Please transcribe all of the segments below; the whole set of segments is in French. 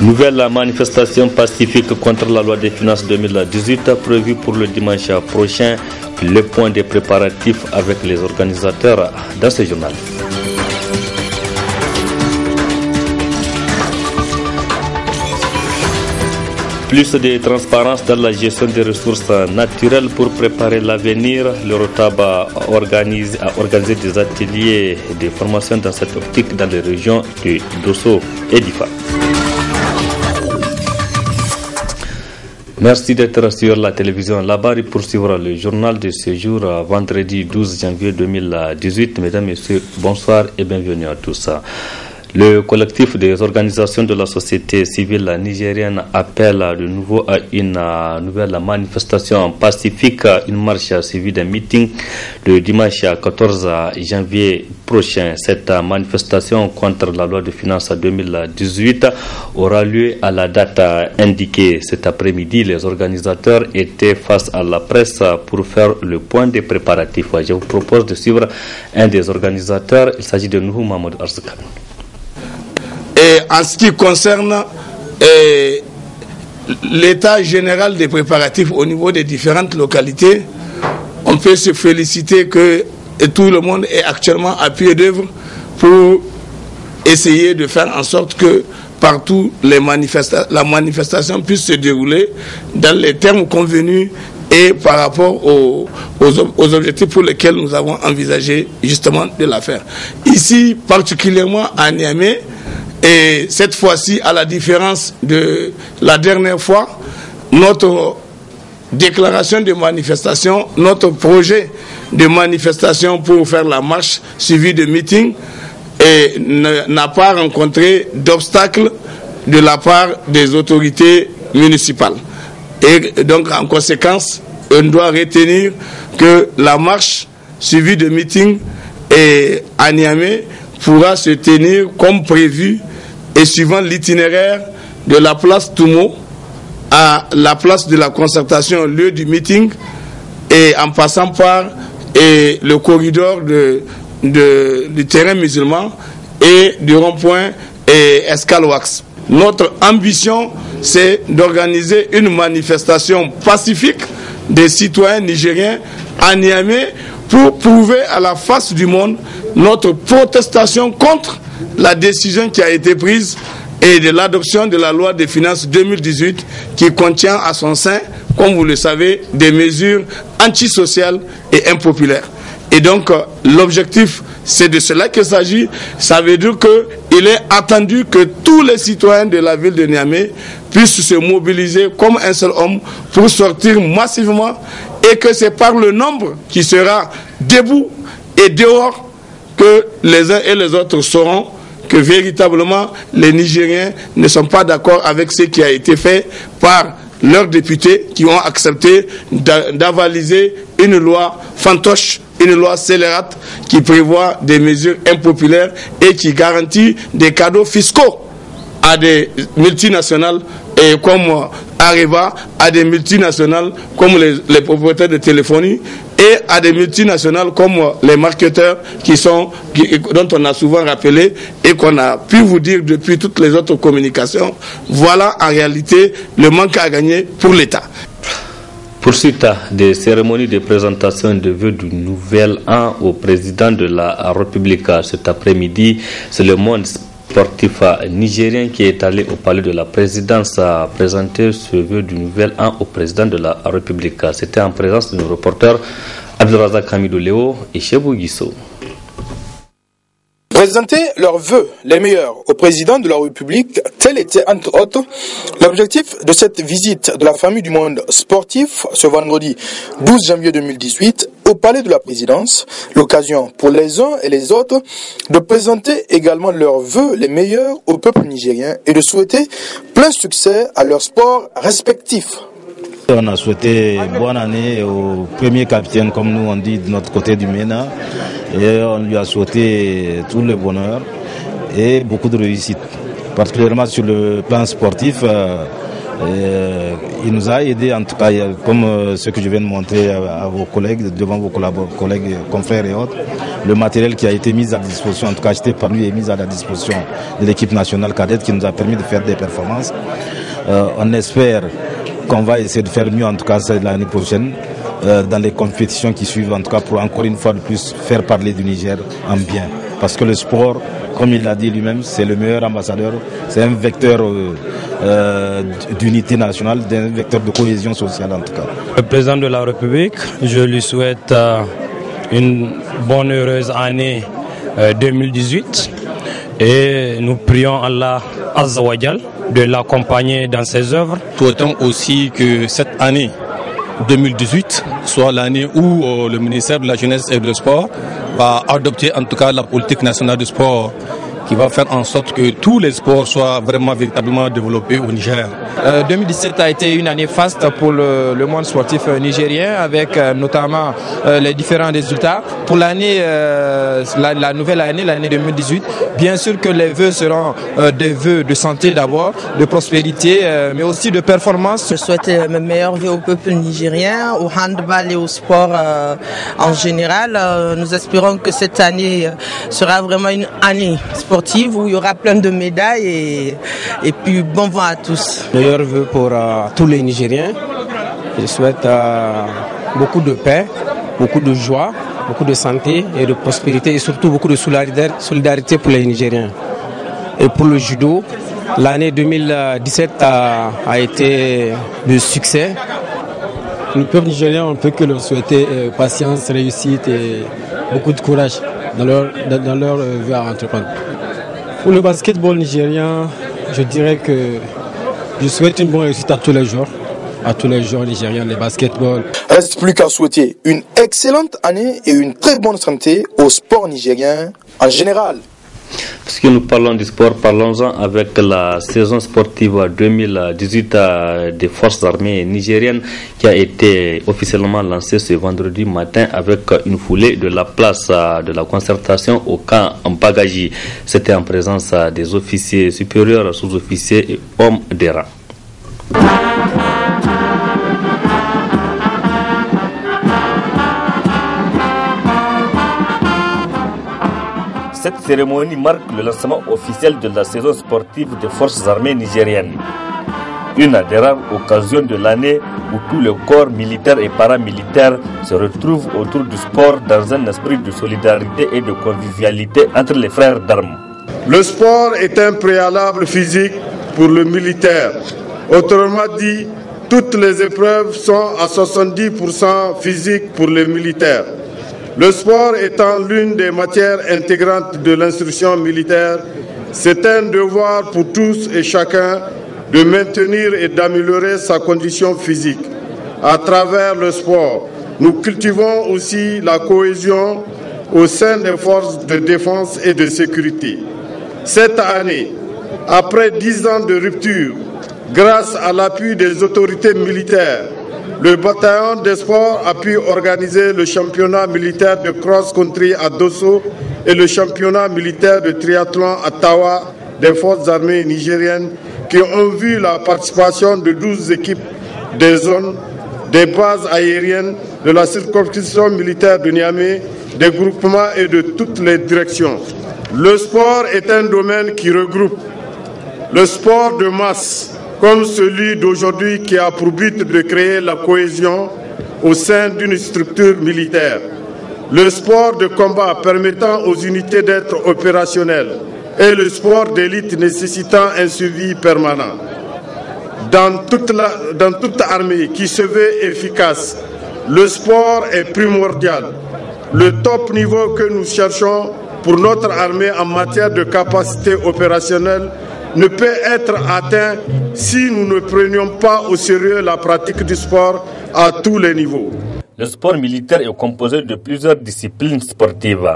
Nouvelle manifestation pacifique contre la loi des finances 2018 prévue pour le dimanche prochain. Le point des préparatifs avec les organisateurs dans ce journal. Plus de transparence dans la gestion des ressources naturelles pour préparer l'avenir. Le ROTAB a organisé des ateliers de formation dans cette optique dans les régions de Dosso et d'Ifa. Merci d'être sur la télévision Labari pour suivre le journal de ce jour, vendredi 12 janvier 2018. Mesdames, Messieurs, bonsoir et bienvenue à tous. Le collectif des organisations de la société civile nigérienne appelle de nouveau à une nouvelle manifestation pacifique, une marche suivie d'un meeting le dimanche 14 janvier prochain. Cette manifestation contre la loi de finances 2018 aura lieu à la date indiquée. Cet après-midi, les organisateurs étaient face à la presse pour faire le point des préparatifs. Je vous propose de suivre un des organisateurs. Il s'agit de nous, Mahmoud Arzika. Et en ce qui concerne l'état général des préparatifs au niveau des différentes localités, on peut se féliciter que tout le monde est actuellement à pied d'œuvre pour essayer de faire en sorte que partout la manifestation puisse se dérouler dans les termes convenus et par rapport aux objectifs pour lesquels nous avons envisagé justement de la faire. Ici, particulièrement à Niamey, et cette fois-ci, à la différence de la dernière fois, notre déclaration de manifestation, notre projet de manifestation pour faire la marche suivie de meeting n'a pas rencontré d'obstacles de la part des autorités municipales. Et donc, en conséquence, on doit retenir que la marche suivie de meeting à Niamey pourra se tenir comme prévu et suivant l'itinéraire de la place Toumo à la place de la concertation, lieu du meeting, et en passant par le corridor du terrain musulman et du rond-point Escaloax. Notre ambition, c'est d'organiser une manifestation pacifique des citoyens nigériens à Niamey pour prouver à la face du monde notre protestation contre la décision qui a été prise et de l'adoption de la loi des finances 2018 qui contient à son sein, comme vous le savez, des mesures antisociales et impopulaires. Et donc, l'objectif, c'est de cela qu'il s'agit. Ça veut dire qu'il est attendu que tous les citoyens de la ville de Niamey puissent se mobiliser comme un seul homme pour sortir massivement et que c'est par le nombre qui sera debout et dehors que les uns et les autres sauront que véritablement les Nigériens ne sont pas d'accord avec ce qui a été fait par leurs députés qui ont accepté d'avaliser une loi fantoche, une loi scélérate qui prévoit des mesures impopulaires et qui garantit des cadeaux fiscaux à des multinationales comme Areva, à des multinationales comme les propriétaires de téléphonie et à des multinationales comme les marketeurs dont on a souvent rappelé et qu'on a pu vous dire depuis toutes les autres communications. Voilà en réalité le manque à gagner pour l'État. Poursuite des cérémonies de présentation de vœux du nouvel an au président de la République cet après-midi. C'est le monde sportif nigérien qui est allé au palais de la présidence à présenter ce vœu du nouvel an au président de la République. C'était en présence de nos reporters Abdelrazak Hamidou Léo et Chebou Guissou. Présenter leurs vœux les meilleurs au président de la République, tel était entre autres l'objectif de cette visite de la famille du monde sportif ce vendredi 12 janvier 2018 au palais de la présidence. L'occasion pour les uns et les autres de présenter également leurs vœux les meilleurs au peuple nigérien et de souhaiter plein succès à leurs sports respectifs. On a souhaité bonne année au premier capitaine, comme nous on dit de notre côté du MENA, et on lui a souhaité tout le bonheur et beaucoup de réussite. Particulièrement sur le plan sportif, Il nous a aidé, en tout cas, comme ce que je viens de montrer à vos collègues, devant vos collègues, confrères et autres, le matériel qui a été mis à disposition, en tout cas acheté par lui et mis à la disposition de l'équipe nationale cadette qui nous a permis de faire des performances. On espère qu'on va essayer de faire mieux, en tout cas l'année prochaine, dans les compétitions qui suivent, en tout cas pour encore une fois de plus faire parler du Niger en bien. Parce que le sport, comme il l'a dit lui-même, c'est le meilleur ambassadeur, c'est un vecteur d'unité nationale, un vecteur de cohésion sociale en tout cas. Le président de la République, je lui souhaite une bonne, heureuse année 2018 et nous prions Allah Azza wa Jal de l'accompagner dans ses œuvres. Souhaitons aussi que cette année 2018 soit l'année où le ministère de la Jeunesse et du Sport va adopter en tout cas la politique nationale du sport qui va faire en sorte que tous les sports soient vraiment véritablement développés au Niger. 2017 a été une année faste pour le monde sportif nigérien avec notamment les différents résultats. Pour l'année, la nouvelle année, l'année 2018, bien sûr que les vœux seront des vœux de santé d'abord, de prospérité, mais aussi de performance. Je souhaite mes meilleurs vœux au peuple nigérien, au handball et au sport en général. Nous espérons que cette année sera vraiment une année sportive où il y aura plein de médailles et puis bon vent à tous. Meilleurs vœux pour tous les Nigériens. Je souhaite beaucoup de paix, beaucoup de joie, beaucoup de santé et de prospérité et surtout beaucoup de solidarité pour les Nigériens. Et pour le judo, l'année 2017 a été de succès. Le peuple nigérien, on ne peut que leur souhaiter patience, réussite et beaucoup de courage dans leur vie à entreprendre. Pour le basketball nigérien, je dirais que je souhaite une bonne réussite à tous les joueurs nigériens de basketball. Reste plus qu'à souhaiter une excellente année et une très bonne santé au sport nigérien en général. Puisque nous parlons du sport, parlons-en avec la saison sportive 2018 des forces armées nigériennes qui a été officiellement lancée ce vendredi matin avec une foulée de la place de la concertation au camp en Bagaji. C'était en présence des officiers supérieurs, sous-officiers et hommes des rangs. Cette cérémonie marque le lancement officiel de la saison sportive des forces armées nigériennes. Une des rares occasions de l'année où tous les corps militaires et paramilitaires se retrouvent autour du sport dans un esprit de solidarité et de convivialité entre les frères d'armes. Le sport est un préalable physique pour le militaire. Autrement dit, toutes les épreuves sont à 70% physiques pour les militaires. Le sport étant l'une des matières intégrantes de l'instruction militaire, c'est un devoir pour tous et chacun de maintenir et d'améliorer sa condition physique. À travers le sport, nous cultivons aussi la cohésion au sein des forces de défense et de sécurité. Cette année, après 10 ans de rupture, grâce à l'appui des autorités militaires, le bataillon des sports a pu organiser le championnat militaire de cross-country à Dosso et le championnat militaire de triathlon à Tawa des forces armées nigériennes qui ont vu la participation de 12 équipes des zones, des bases aériennes, de la circonscription militaire de Niamey, des groupements et de toutes les directions. Le sport est un domaine qui regroupe le sport de masse, comme celui d'aujourd'hui qui a pour but de créer la cohésion au sein d'une structure militaire. Le sport de combat permettant aux unités d'être opérationnelles et le sport d'élite nécessitant un suivi permanent. Dans toute armée qui se veut efficace, le sport est primordial. Le top niveau que nous cherchons pour notre armée en matière de capacité opérationnelle ne peut être atteint si nous ne prenions pas au sérieux la pratique du sport à tous les niveaux. Le sport militaire est composé de plusieurs disciplines sportives.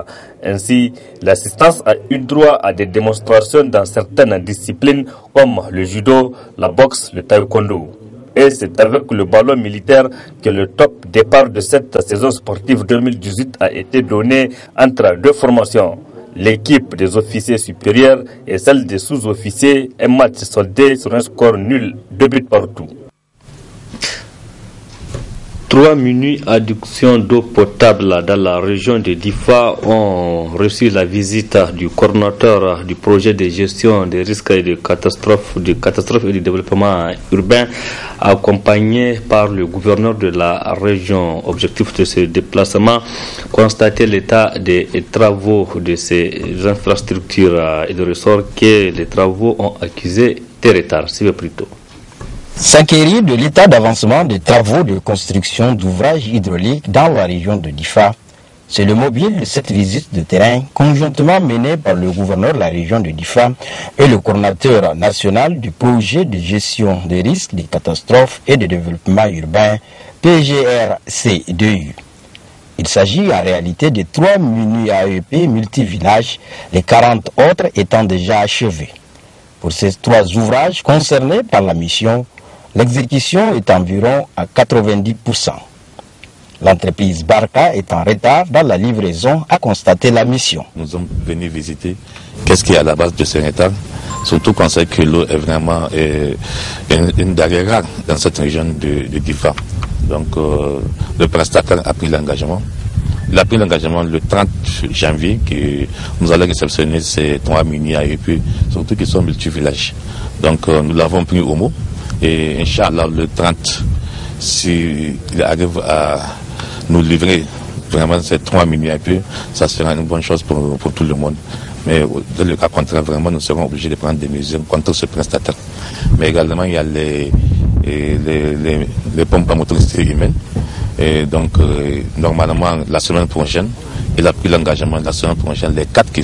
Ainsi, l'assistance a eu droit à des démonstrations dans certaines disciplines comme le judo, la boxe, le taekwondo. Et c'est avec le ballon militaire que le top départ de cette saison sportive 2018 a été donné entre deux formations. l'équipe des officiers supérieurs et celle des sous-officiers. Un match soldé sur un score nul, 2 buts partout. 3 mini-adductions d'eau potable dans la région de Difa ont reçu la visite du coordonnateur du projet de gestion des risques et de catastrophes et du développement urbain, accompagné par le gouverneur de la région. Objectif de ce déplacement, constater l'état des travaux de ces infrastructures et de ressort que les travaux ont accusé des retards. C'est plutôt. S'inquiéter de l'état d'avancement des travaux de construction d'ouvrages hydrauliques dans la région de Difa, c'est le mobile de cette visite de terrain conjointement menée par le gouverneur de la région de Difa et le coordinateur national du projet de gestion des risques, des catastrophes et de développement urbain, PGRC2U. Il s'agit en réalité de 3 mini-AEP multivillages, les 40 autres étant déjà achevés. Pour ces 3 ouvrages concernés par la mission, l'exécution est environ à 90%. L'entreprise Barca est en retard dans la livraison, a constaté la mission. Nous sommes venus visiter qu'est-ce qui est à la base de ce retard, surtout qu'on sait que l'eau est vraiment une denrée rare dans cette région de Difa. Donc le prestataire a pris l'engagement. Il a pris l'engagement le 30 janvier que nous allons réceptionner ces 3 mini-AEP, surtout qui sont multi-villages. Donc nous l'avons pris au mot. Et Inch'Allah, le 30, s'il arrive à nous livrer vraiment ces 3 mini-AEP, ça sera une bonne chose pour tout le monde. Mais dans le cas contraire, vraiment, nous serons obligés de prendre des mesures contre ce prestataire. Mais également, il y a les pompes à motricité humaine. Et donc, normalement, la semaine prochaine, il a pris l'engagement la semaine prochaine, les 4 qui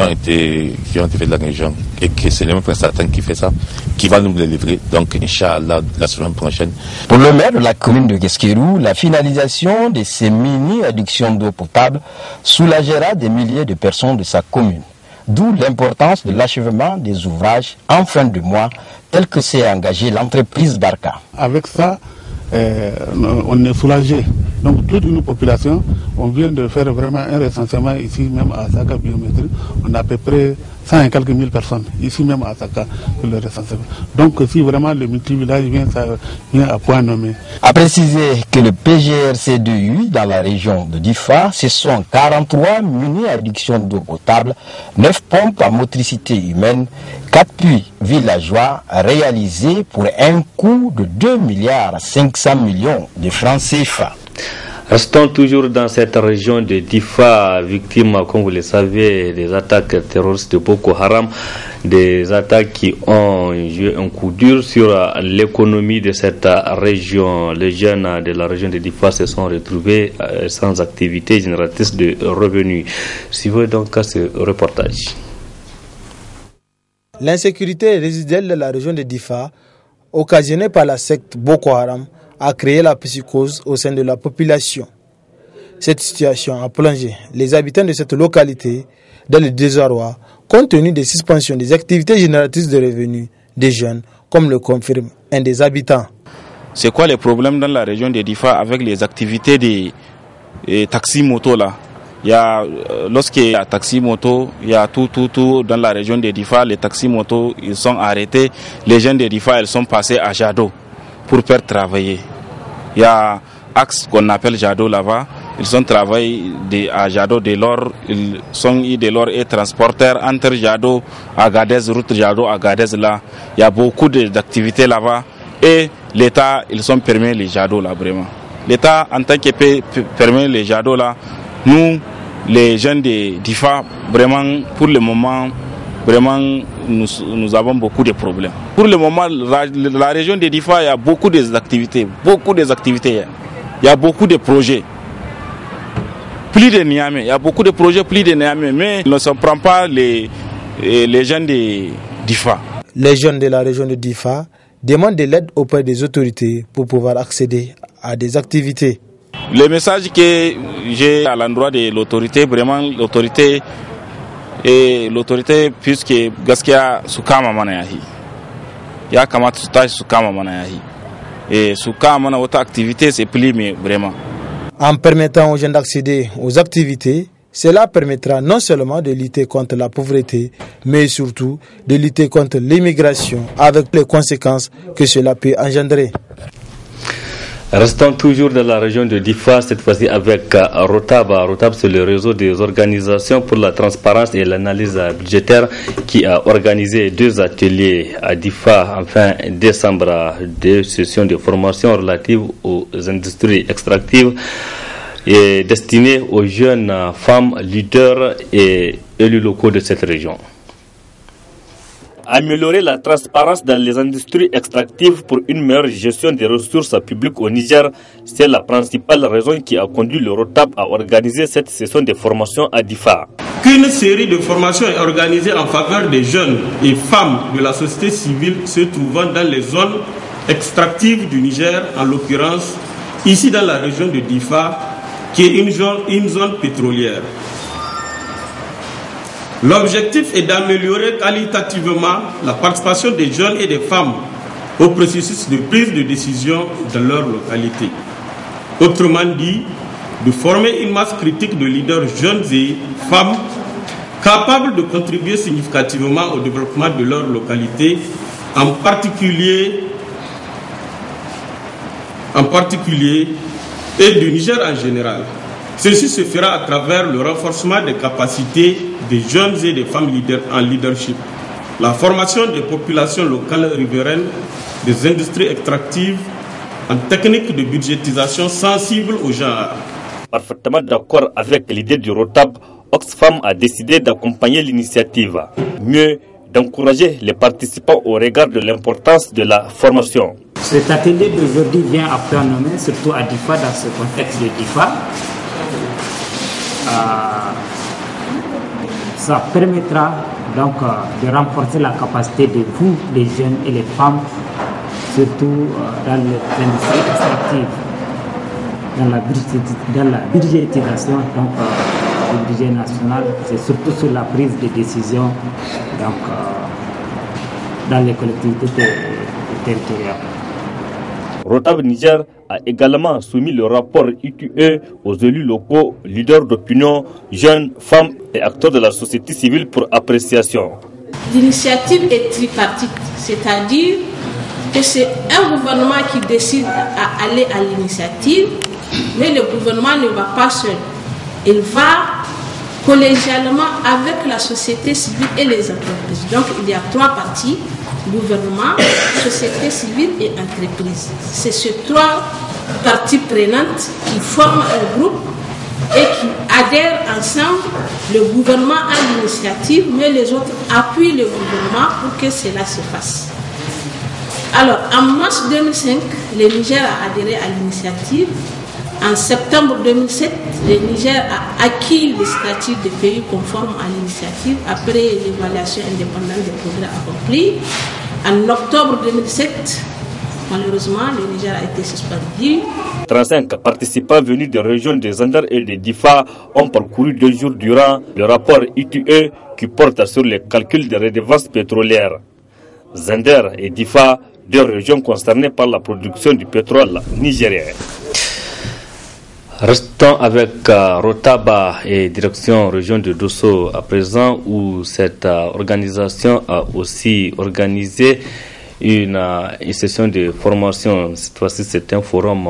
ont été faits de la région, et que c'est le même prestataire qui fait ça, qui va nous les livrer. Donc, Inch'Allah, la semaine prochaine. Pour le maire de la commune de Guesquerou, la finalisation de ces mini-adductions d'eau potable soulagera des milliers de personnes de sa commune. D'où l'importance de l'achèvement des ouvrages en fin de mois, tel que s'est engagé l'entreprise Barca. Avec ça, on est soulagé. Donc toute une population, on vient de faire vraiment un recensement ici même à Saka Biométrie. On a à peu près 100 et quelques mille personnes ici même à Saka pour le recensement. Donc si vraiment le multivillage vient à point nommé. A préciser que le PGRC2U dans la région de Difa, ce sont 43 mini-adductions d'eau potable, 9 pompes à motricité humaine, 4 puits villageois réalisés pour un coût de 2,5 milliards de francs CFA. Restons toujours dans cette région de Difa, victime, comme vous le savez, des attaques terroristes de Boko Haram, des attaques qui ont joué un coup dur sur l'économie de cette région. Les jeunes de la région de Difa se sont retrouvés sans activité génératrice de revenus. Suivez donc ce reportage. L'insécurité résiduelle de la région de Difa, occasionnée par la secte Boko Haram, a créé la psychose au sein de la population. Cette situation a plongé les habitants de cette localité dans le désarroi, compte tenu des suspensions des activités génératrices de revenus des jeunes, comme le confirme un des habitants. C'est quoi les problèmes dans la région de Difa avec les activités des taxis-motos là? Lorsqu'il y a taxi-moto, il y a tout dans la région de Difa. Les taxis-motos, ils sont arrêtés. Les jeunes de Difa, ils sont passés à Jado pour faire travailler. Il y a axe qu'on appelle Jado là-bas. Ils sont travaillés à Jado de l'or. Ils sont de l'or et transporteurs entre Jado, Agadez, route Jado, Agadez là. Il y a beaucoup d'activités là-bas. Et l'État, ils sont permis les Jado là vraiment. L'État, en tant que permet les Jado là, nous, les jeunes de Difa, vraiment, pour le moment, vraiment, nous avons beaucoup de problèmes. Pour le moment, la région de Difa, il y a beaucoup d'activités. Il y a beaucoup de projets. Plus de Niamey, il y a beaucoup de projets, plus de Niamey, mais ne s'en prend pas les jeunes de Difa. Les jeunes de la région de Difa demandent de l'aide auprès des autorités pour pouvoir accéder à des activités. Le message que j'ai à l'endroit de l'autorité, vraiment l'autorité puisque gaskiya su kama mana yahi ya kamata su tashi su kama mana yahi et su kama mana wata activité c'est plus mais vraiment. En permettant aux jeunes d'accéder aux activités, Cela permettra non seulement de lutter contre la pauvreté, mais surtout de lutter contre l'immigration avec les conséquences que cela peut engendrer. Restons toujours dans la région de Difa, cette fois-ci avec Rotab. Rotab, c'est le réseau des organisations pour la transparence et l'analyse budgétaire qui a organisé 2 ateliers à Difa en fin décembre, 2 sessions de formation relatives aux industries extractives et destinées aux jeunes femmes leaders et élus locaux de cette région. Améliorer la transparence dans les industries extractives pour une meilleure gestion des ressources publiques au Niger, c'est la principale raison qui a conduit le Rotab à organiser cette session de formation à Difa. Qu'une série de formations est organisée en faveur des jeunes et femmes de la société civile se trouvant dans les zones extractives du Niger, en l'occurrence ici dans la région de Difa, qui est une zone pétrolière. L'objectif est d'améliorer qualitativement la participation des jeunes et des femmes au processus de prise de décision dans leur localité. Autrement dit, de former une masse critique de leaders jeunes et femmes capables de contribuer significativement au développement de leur localité, en particulier et du Niger en général. Ceci se fera à travers le renforcement des capacités des jeunes et des femmes leaders en leadership, la formation des populations locales riveraines, des industries extractives en techniques de budgétisation sensibles au genre. Parfaitement d'accord avec l'idée du Rotab, Oxfam a décidé d'accompagner l'initiative, mieux d'encourager les participants au regard de l'importance de la formation. Cet atelier d'aujourd'hui vient à point nommé, surtout à Difa, dans ce contexte de Difa. Ça permettra donc de renforcer la capacité de vous, les jeunes et les femmes, surtout dans les industries extractives, dans la budgétisation du budget national, c'est surtout sur la prise de décision donc, dans les collectivités territoriales. Rotab Niger a également soumis le rapport ITUE aux élus locaux, leaders d'opinion, jeunes, femmes et acteurs de la société civile pour appréciation. L'initiative est tripartite, c'est-à-dire que c'est un gouvernement qui décide à aller à l'initiative, mais le gouvernement ne va pas seul. Il va collégialement avec la société civile et les entreprises. Donc il y a 3 parties: gouvernement, société civile et entreprise. C'est ces 3 parties prenantes qui forment un groupe et qui adhèrent ensemble. Le gouvernement a l'initiative, mais les autres appuient le gouvernement pour que cela se fasse. Alors, en mars 2005, le Niger a adhéré à l'initiative. En septembre 2007, le Niger a acquis le statut de pays conforme à l'initiative après l'évaluation indépendante des progrès accomplis. En octobre 2007, malheureusement, le Niger a été suspendu. 35 participants venus des régions de Zander et de Difa ont parcouru 2 jours durant le rapport ITUE qui porte sur les calculs des redevances pétrolières. Zander et Difa, 2 régions concernées par la production du pétrole nigérien. Restons avec Rotaba et direction région de Dosso à présent, où cette organisation a aussi organisé une session de formation. Cette fois-ci, c'est un forum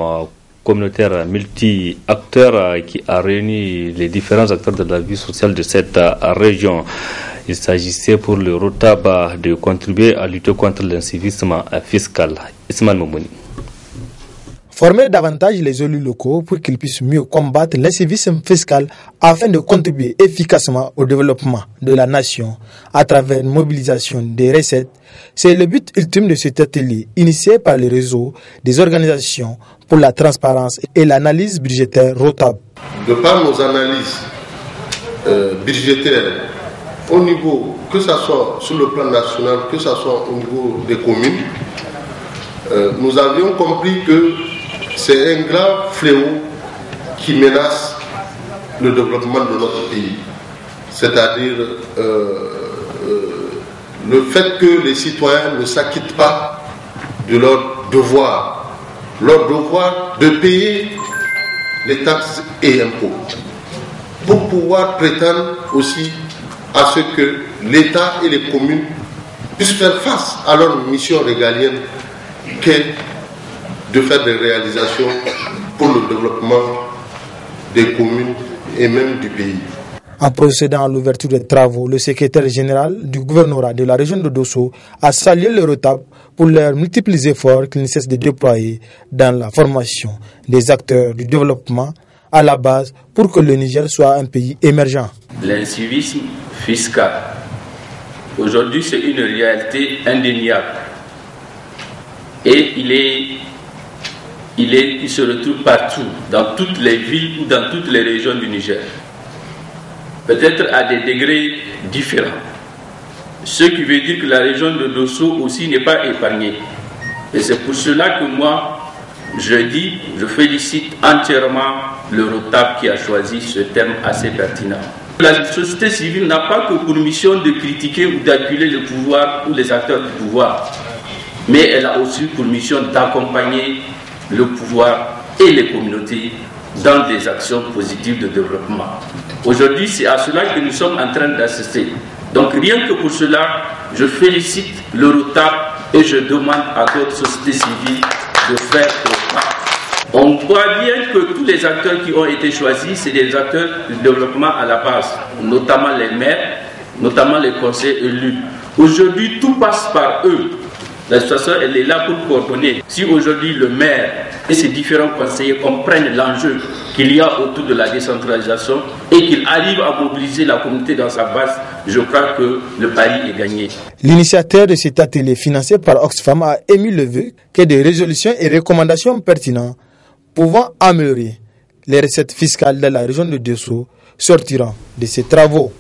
communautaire multi-acteurs qui a réuni les différents acteurs de la vie sociale de cette région. Il s'agissait pour le Rotaba de contribuer à lutter contre l'incivisme fiscal. Ismaël Moumouni. Former davantage les élus locaux pour qu'ils puissent mieux combattre l'incivisme fiscal afin de contribuer efficacement au développement de la nation à travers une mobilisation des recettes, c'est le but ultime de cet atelier initié par le réseau des organisations pour la transparence et l'analyse budgétaire Rotab. De par nos analyses budgétaires au niveau, que ce soit sur le plan national, que ce soit au niveau des communes, nous avions compris que c'est un grave fléau qui menace le développement de notre pays. C'est-à-dire le fait que les citoyens ne s'acquittent pas de leur devoir de payer les taxes et impôts. pour pouvoir prétendre aussi à ce que l'État et les communes puissent faire face à leur mission régalienne qu'est de faire des réalisations pour le développement des communes et même du pays. En procédant à l'ouverture des travaux, le secrétaire général du gouvernorat de la région de Dosso a salué le ROTAP pour leurs multiples efforts qu'ils ne cessent de déployer dans la formation des acteurs du développement à la base pour que le Niger soit un pays émergent. L'incivisme fiscal, aujourd'hui c'est une réalité indéniable et il se retrouve partout, dans toutes les villes ou dans toutes les régions du Niger. Peut-être à des degrés différents. Ce qui veut dire que la région de Dosso aussi n'est pas épargnée. Et c'est pour cela que moi, je félicite entièrement le ROTAP qui a choisi ce terme assez pertinent. La société civile n'a pas que pour mission de critiquer ou d'acculer le pouvoir ou les acteurs du pouvoir, mais elle a aussi pour mission d'accompagner le pouvoir et les communautés dans des actions positives de développement. Aujourd'hui, c'est à cela que nous sommes en train d'assister. Donc rien que pour cela, je félicite le ROTAP et je demande à d'autres sociétés civiles de faire le pas. On voit bien que tous les acteurs qui ont été choisis, c'est des acteurs du développement à la base, notamment les maires, notamment les conseillers élus. Aujourd'hui, tout passe par eux. La situation, elle est là pour coordonner. Si aujourd'hui le maire et ses différents conseillers comprennent l'enjeu qu'il y a autour de la décentralisation et qu'il arrive à mobiliser la communauté dans sa base, je crois que le pari est gagné. L'initiateur de cet atelier financé par Oxfam a émis le vœu que des résolutions et recommandations pertinentes pouvant améliorer les recettes fiscales de la région de Dosso sortiront de ces travaux.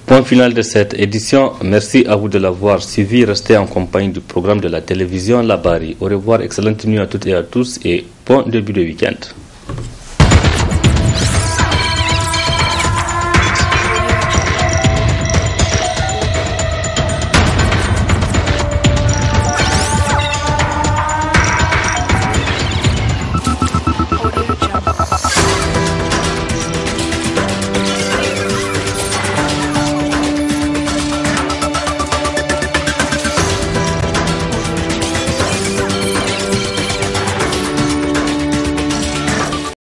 Point final de cette édition. Merci à vous de l'avoir suivi. Restez en compagnie du programme de la télévision Labari. Au revoir, excellente nuit à toutes et à tous et bon début de week-end.